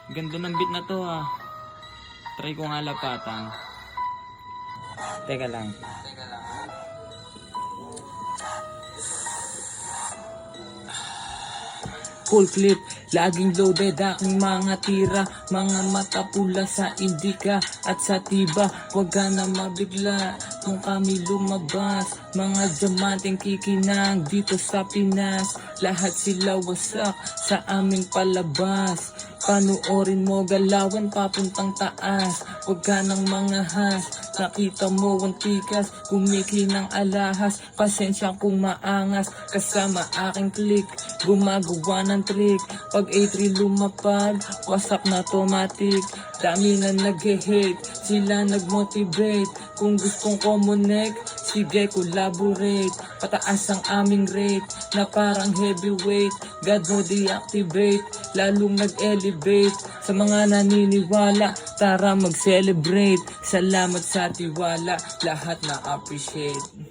Ganda ng beat na to ah. Try ko nga lapatan. Teka lang. Full clip, laging loaded aking mga tira. Mga mata pula sa indika at sa tiba. Huwag ka na mabigla kung kami lumabas. Mga diamanteng kikinang dito sa Pinas. Lahat sila wasak sa aming palabas. Panuorin mo galawan papuntang taas. Huwag ka ng mga has. Nakita mo ang tikas, kumikinang alahas. Pasensya kung maangas, kasama aking click. Gumagawa ng trick, pag A3 lumapag, wasak na automatic. Dami na nag-hate, sila nag-motivate. Kung gustong connect, sige collaborate. Pataas ang aming rate, na parang heavyweight. God mo deactivate, lalong nag-elevate. Sa mga naniniwala, tara mag-celebrate. Salamat sa tiwala, lahat na appreciate.